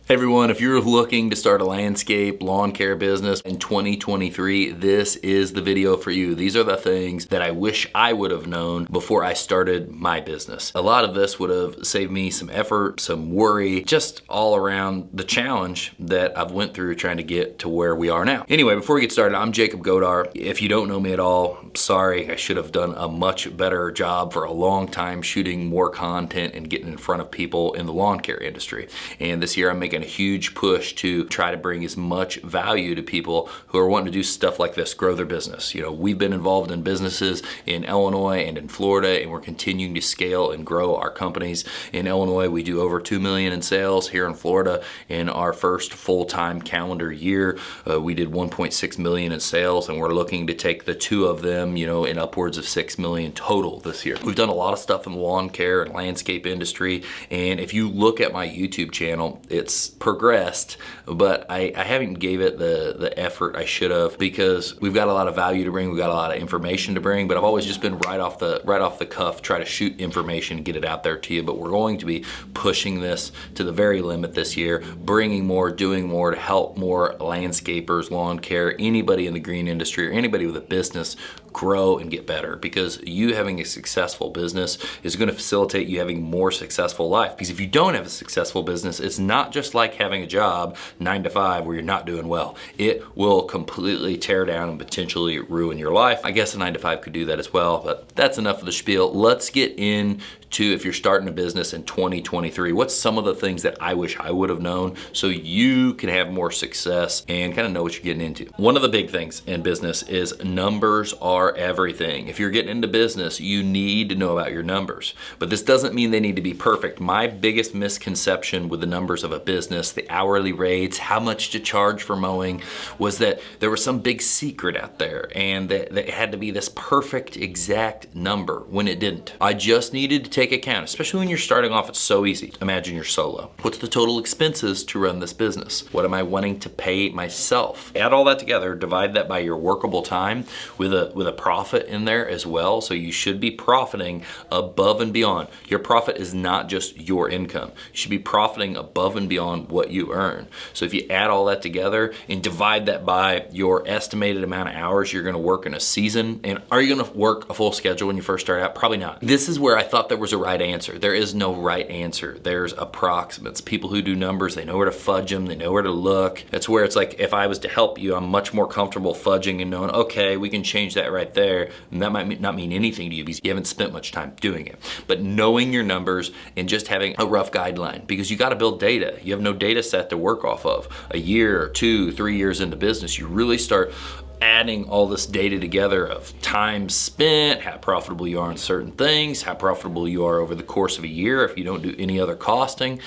Hey everyone, if you're looking to start a landscape lawn care business in 2023, this is the video for you. These are the things that I wish I would have known before I started my business. A lot of this would have saved me some effort, some worry, just all around the challenge that I've went through trying to get to where we are now. Anyway, before we get started, I'm Jacob Godar. If you don't know me at all, sorry, I should have done a much better job for a long time shooting more content and getting in front of people in the lawn care industry. And this year I'm making a huge push to try to bring as much value to people who are wanting to do stuff like this, grow their business. You know, we've been involved in businesses in Illinois and in Florida, and we're continuing to scale and grow our companies. In Illinois, we do over 2 million in sales. Here in Florida, in our first full-time calendar year, we did 1.6 million in sales, and we're looking to take the two of them, you know, in upwards of 6 million total this year. We've done a lot of stuff in the lawn care and landscape industry, and if you look at my YouTube channel, it's progressed, but I haven't gave it the effort I should have, because we've got a lot of value to bring, we've got a lot of information to bring, but I've always just been right off the cuff, try to shoot information, get it out there to you. But we're going to be pushing this to the very limit this year, bringing more, doing more to help more landscapers, lawn care, anybody in the green industry or anybody with a business grow and get better, because you having a successful business is going to facilitate you having more successful life. Because if you don't have a successful business, it's not just like having a job 9 to 5 where you're not doing well. It will completely tear down and potentially ruin your life. I guess a 9 to 5 could do that as well, but that's enough of the spiel. Let's get into, if you're starting a business in 2023, what's some of the things that I wish I would have known so you can have more success and kind of know what you're getting into. One of the big things in business is numbers are everything. If you're getting into business, you need to know about your numbers, but this doesn't mean they need to be perfect. My biggest misconception with the numbers of a business, the hourly rates, how much to charge for mowing, was that there was some big secret out there and that it had to be this perfect exact number, when it didn't. I just needed to take account, especially when you're starting off. It's so easy. Imagine you're solo. What's the total expenses to run this business? What am I wanting to pay myself? Add all that together, divide that by your workable time with a profit in there as well. So you should be profiting above and beyond. Your profit is not just your income. You should be profiting above and beyond what you earn. So if you add all that together and divide that by your estimated amount of hours you're going to work in a season, and are you going to work a full schedule when you first start out? Probably not. This is where I thought there was a right answer. There is no right answer. There's approximates. People who do numbers, they know where to fudge them, they know where to look. That's where it's like, if I was to help you, I'm much more comfortable fudging and knowing, okay, we can change that right there. And that might not mean anything to you because you haven't spent much time doing it. But knowing your numbers and just having a rough guideline, because you got to build data. You have no data set to work off of. A year, 2, 3 years into business, you really start adding all this data together of time spent, how profitable you are in certain things, how profitable you are over the course of a year if you don't do any other costing.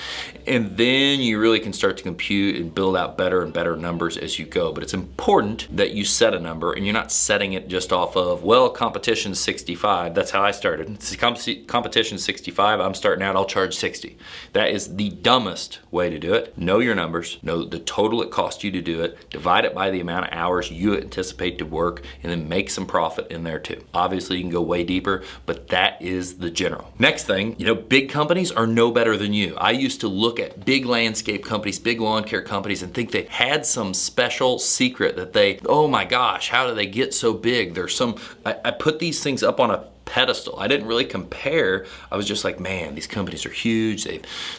And then you really can start to compute and build out better and better numbers as you go. But it's important that you set a number and you're not setting it just off of, well, competition's 65. That's how I started. It's competition's 65. I'm starting out, I'll charge 60. That is the dumbest way to do it. Know your numbers, know the total it cost you to do it, divide it by the amount of hours you anticipate to work, and then make some profit in there too. Obviously you can go way deeper, but that is the general. Next thing, you know, big companies are no better than you. I used to look at big landscape companies, big lawn care companies, and think they had some special secret that they, oh my gosh, how do they get so big? There's some, I put these things up on a pedestal. I didn't really compare. I was just like, man, these companies are huge.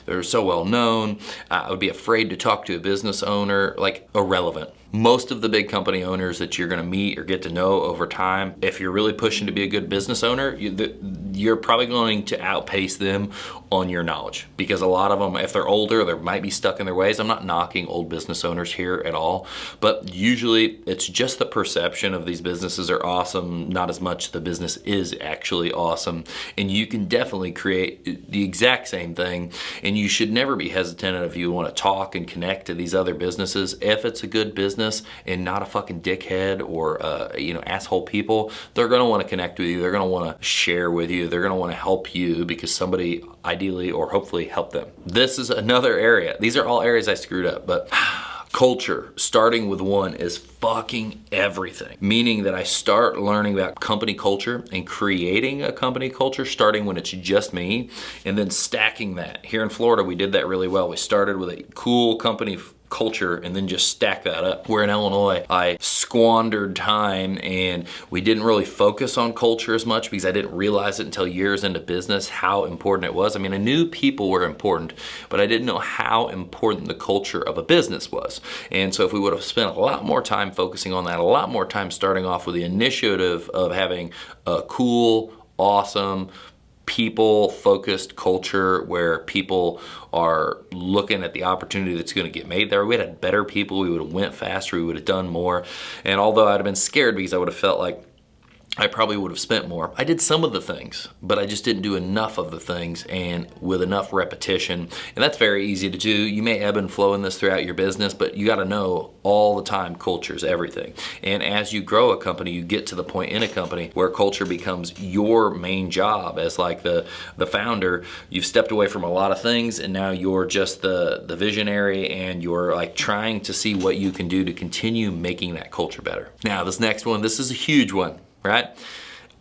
They're so well known. I would be afraid to talk to a business owner, like irrelevant. Most of the big company owners that you're gonna meet or get to know over time, if you're really pushing to be a good business owner, you're probably going to outpace them on your knowledge, because a lot of them, if they're older, they might be stuck in their ways. I'm not knocking old business owners here at all, but usually it's just the perception of these businesses are awesome, not as much the business is actually awesome. And you can definitely create the exact same thing, and you should never be hesitant if you want to talk and connect to these other businesses. If it's a good business and not a fucking dickhead or asshole people, they're gonna want to connect with you. They're gonna want to share with you. They're gonna want to help you because somebody ideally or hopefully helped them. This is another area. These are all areas I screwed up, but Culture, starting with one, is fucking everything. Meaning that I start learning about company culture and creating a company culture starting when it's just me, and then stacking that. Here in Florida, we did that really well. We started with a cool company culture and then just stack that up. Where in Illinois, I squandered time and we didn't really focus on culture as much because I didn't realize it until years into business how important it was. I mean, I knew people were important, but I didn't know how important the culture of a business was. And so if we would have spent a lot more time focusing on that, a lot more time starting off with the initiative of having a cool, awesome, people-focused culture where people are looking at the opportunity that's going to get made there, we'd had better people, we would have went faster, we would have done more. And although I'd have been scared because I would have felt like I probably would have spent more. I did some of the things, but I just didn't do enough of the things and with enough repetition. And that's very easy to do. You may ebb and flow in this throughout your business, but you got to know all the time culture is everything. And as you grow a company, you get to the point in a company where culture becomes your main job as like the founder. You've stepped away from a lot of things and now you're just the visionary and you're like trying to see what you can do to continue making that culture better. Now, this next one, this is a huge one. Right?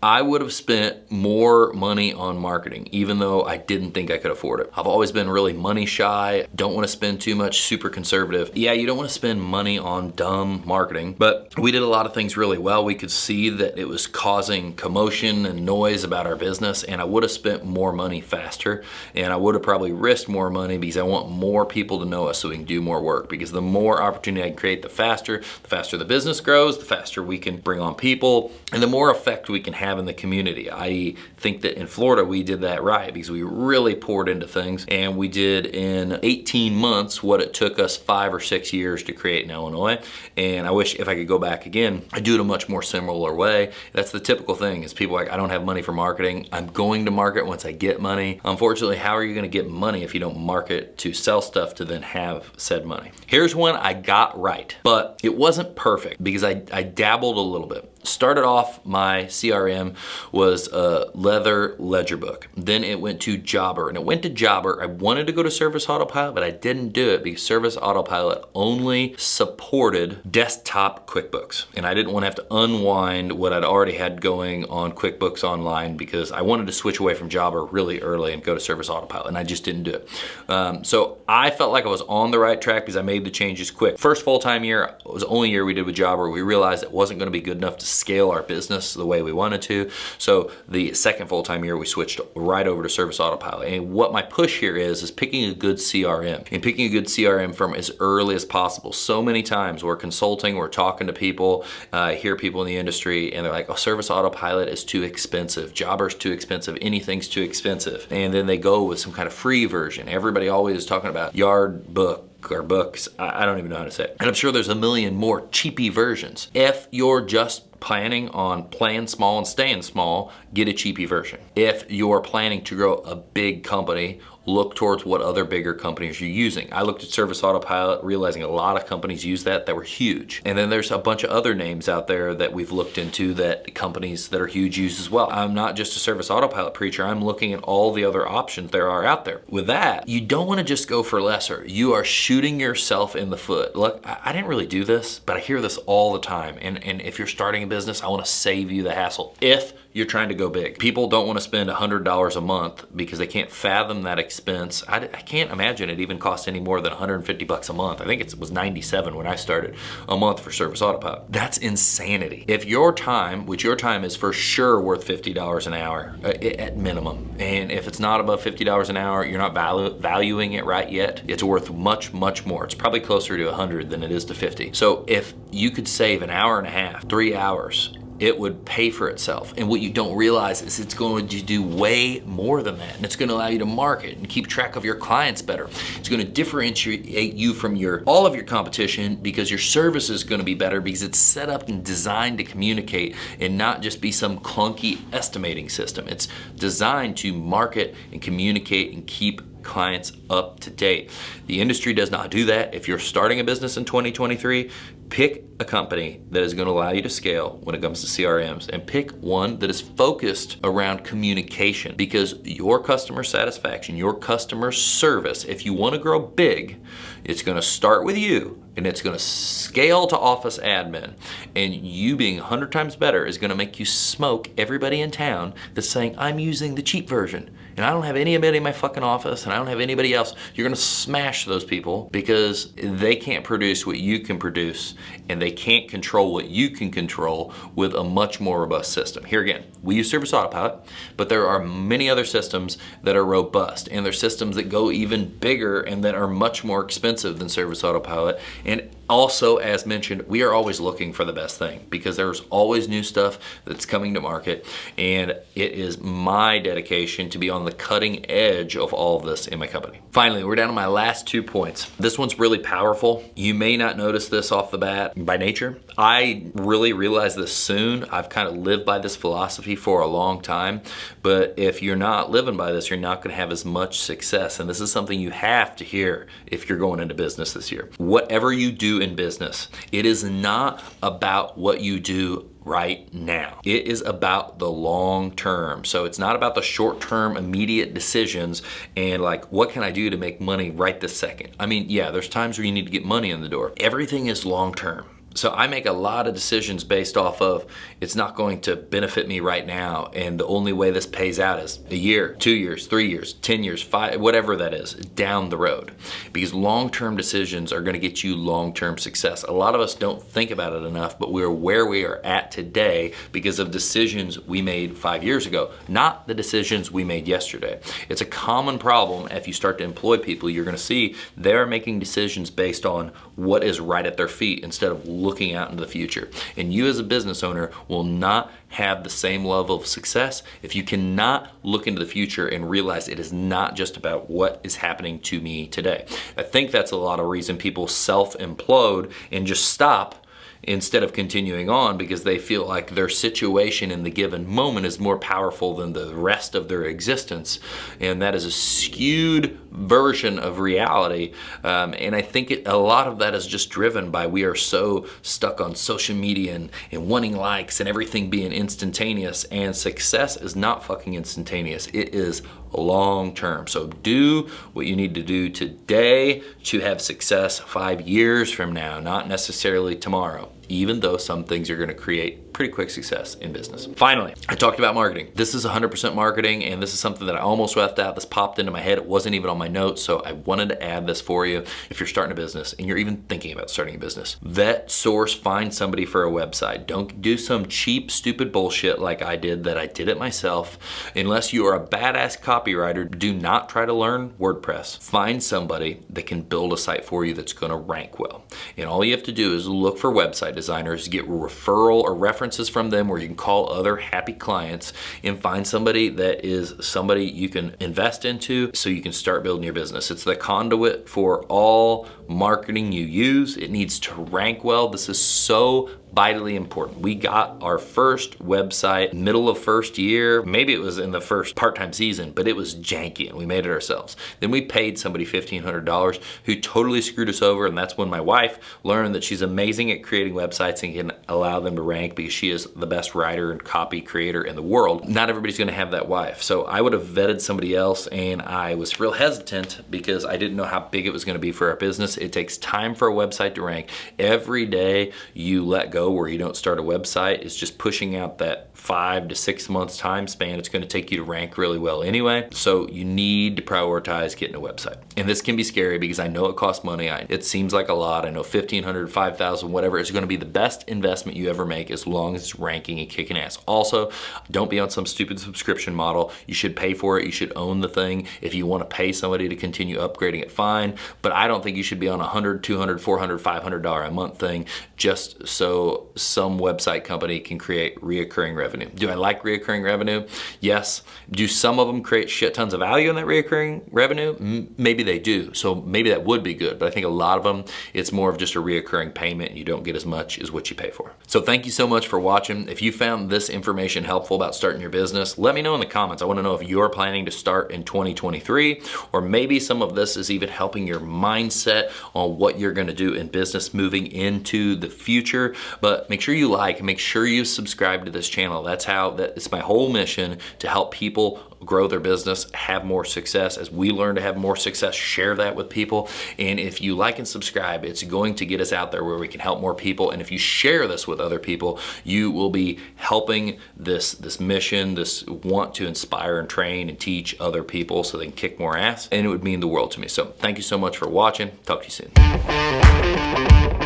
I would have spent more money on marketing, even though I didn't think I could afford it. I've always been really money shy, don't want to spend too much, super conservative. Yeah, you don't want to spend money on dumb marketing, but we did a lot of things really well. We could see that it was causing commotion and noise about our business, and I would have spent more money faster, and I would have probably risked more money because I want more people to know us so we can do more work. Because the more opportunity I can create, the faster the business grows, the faster we can bring on people, and the more effect we can have in the community. I think that in Florida we did that right because we really poured into things, and we did in 18 months what it took us 5 or 6 years to create in Illinois. And I wish if I could go back again, I'd do it a much more similar way. That's the typical thing is people are like, I don't have money for marketing. I'm going to market once I get money. Unfortunately, how are you going to get money if you don't market to sell stuff to then have said money? Here's one I got right, but it wasn't perfect because I dabbled a little bit. Started off, my CRM was a leather ledger book. Then it went to Jobber, and it went to Jobber. I wanted to go to Service Autopilot, but I didn't do it because Service Autopilot only supported desktop QuickBooks. And I didn't want to have to unwind what I'd already had going on QuickBooks Online because I wanted to switch away from Jobber really early and go to Service Autopilot, and I just didn't do it. So I felt like I was on the right track because I made the changes quick. First full-time year was the only year we did with Jobber. We realized it wasn't going to be good enough to scale our business the way we wanted to. So the second full-time year, we switched right over to Service Autopilot. And what my push here is picking a good CRM and picking a good CRM from as early as possible. So many times we're consulting, we're talking to people, hear people in the industry, and they're like, oh, Service Autopilot is too expensive. Jobber's too expensive. Anything's too expensive. And then they go with some kind of free version. Everybody always is talking about Yard Book or books. I don't even know how to say it. And I'm sure there's a million more cheapy versions. If you're just planning on playing small and staying small, get a cheapy version. If you're planning to grow a big company, look towards what other bigger companies you're using. I looked at Service Autopilot, realizing a lot of companies use that were huge. And then there's a bunch of other names out there that we've looked into that companies that are huge use as well. I'm not just a Service Autopilot preacher, I'm looking at all the other options there are out there. With that, you don't want to just go for lesser. You are shooting yourself in the foot. Look, I didn't really do this, but I hear this all the time. And if you're starting a business, I want to save you the hassle. If you're trying to go big. People don't want to spend $100 a month because they can't fathom that expense. I can't imagine it even costs any more than $150 a month. I think it was $97 when I started a month for Service Autopilot. That's insanity. If your time, which your time is for sure worth $50 an hour at minimum, and if it's not above $50 an hour, you're not valuing it right yet, it's worth much, much more. It's probably closer to 100 than it is to 50. So if you could save an hour and a half, 3 hours, it would pay for itself. And what you don't realize is it's going to do way more than that. And it's going to allow you to market and keep track of your clients better. It's going to differentiate you from all of your competition because your service is going to be better because it's set up and designed to communicate and not just be some clunky estimating system. It's designed to market and communicate and keep clients up to date. The industry does not do that. If you're starting a business in 2023, pick a company that is going to allow you to scale when it comes to CRMs, and pick one that is focused around communication, because your customer satisfaction, your customer service, if you want to grow big, it's going to start with you and it's going to scale to office admin. And you being 100 times better is going to make you smoke everybody in town that's saying, I'm using the cheap version and I don't have anybody in my fucking office and I don't have anybody else. You're going to smash those people because they can't produce what you can produce, and they can't control what you can control with a much more robust system. Here again, we use Service Autopilot, but there are many other systems that are robust, and there's systems that go even bigger and that are much more expensive than Service Autopilot. And also, as mentioned, we are always looking for the best thing because there's always new stuff that's coming to market, and it is my dedication to be on the cutting edge of all of this in my company. Finally, we're down to my last 2 points. This one's really powerful. You may not notice this off the bat by nature. I really realized this soon. I've kind of lived by this philosophy for a long time, but if you're not living by this, you're not going to have as much success. And this is something you have to hear if you're going into business this year. Whatever you do in business, it is not about what you do right now. It is about the long term. So it's not about the short term immediate decisions and like, what can I do to make money right this second? I mean, yeah, there's times where you need to get money in the door. Everything is long term. So I make a lot of decisions based off of it's not going to benefit me right now, and the only way this pays out is a year, 2 years, 3 years, 10 years, 5, whatever that is, down the road. Because long-term decisions are going to get you long-term success. A lot of us don't think about it enough, but we're where we are at today because of decisions we made 5 years ago, not the decisions we made yesterday. It's a common problem. If you start to employ people, you're going to see they're making decisions based on what is right at their feet instead of looking out into the future. And you as a business owner will not have the same level of success if you cannot look into the future and realize it is not just about what is happening to me today. I think that's a lot of reason people self-implode and just stop instead of continuing on because they feel like their situation in the given moment is more powerful than the rest of their existence. And that is a skewed version of reality. And I think a lot of that is just driven by we are so stuck on social media and wanting likes and everything being instantaneous. And success is not fucking instantaneous. It is long term. So do what you need to do today to have success 5 years from now, not necessarily tomorrow, even though some things are going to create pretty quick success in business. Finally, I talked about marketing. This is 100% marketing, and this is something that I almost left out. This popped into my head. It wasn't even on my notes, so I wanted to add this for you. If you're starting a business and you're even thinking about starting a business, vet, source, find somebody for a website. Don't do some cheap, stupid bullshit like I did that I did it myself. Unless you are a badass copywriter, do not try to learn WordPress. Find somebody that can build a site for you that's gonna rank well. And all you have to do is look for website designers, get referral or references from them where you can call other happy clients, and find somebody that is somebody you can invest into so you can start building your business. It's the conduit for all marketing you use. It needs to rank well. This is so vitally important. We got our first website middle of first year. Maybe it was in the first part-time season, but it was janky and we made it ourselves. Then we paid somebody $1,500 who totally screwed us over, and that's when my wife learned that she's amazing at creating websites and can allow them to rank because she is the best writer and copy creator in the world. Not everybody's gonna have that wife. So I would have vetted somebody else, and I was real hesitant because I didn't know how big it was gonna be for our business. It takes time for a website to rank. Every day you let go where you don't start a website is just pushing out that 5 to 6 months time span. It's going to take you to rank really well anyway. So you need to prioritize getting a website. And this can be scary because I know it costs money. It seems like a lot. I know $1,500, $5,000, whatever is going to be the best investment you ever make as long as it's ranking and kicking ass. Also, don't be on some stupid subscription model. You should pay for it. You should own the thing. If you want to pay somebody to continue upgrading it, fine. But I don't think you should be on $100, $200, $400, $500 a month thing just so so some website company can create reoccurring revenue. Do I like reoccurring revenue? Yes. Do some of them create shit tons of value in that reoccurring revenue? Maybe they do. So maybe that would be good, but I think a lot of them, it's more of just a reoccurring payment and you don't get as much as what you pay for. So thank you so much for watching. If you found this information helpful about starting your business, let me know in the comments. I want to know if you're planning to start in 2023, or maybe some of this is even helping your mindset on what you're going to do in business moving into the future. But make sure you like and make sure you subscribe to this channel. It's my whole mission to help people grow their business, have more success. As we learn to have more success, share that with people. And if you like and subscribe, it's going to get us out there where we can help more people. And if you share this with other people, you will be helping this mission, this want to inspire and train and teach other people so they can kick more ass. And it would mean the world to me. So thank you so much for watching. Talk to you soon.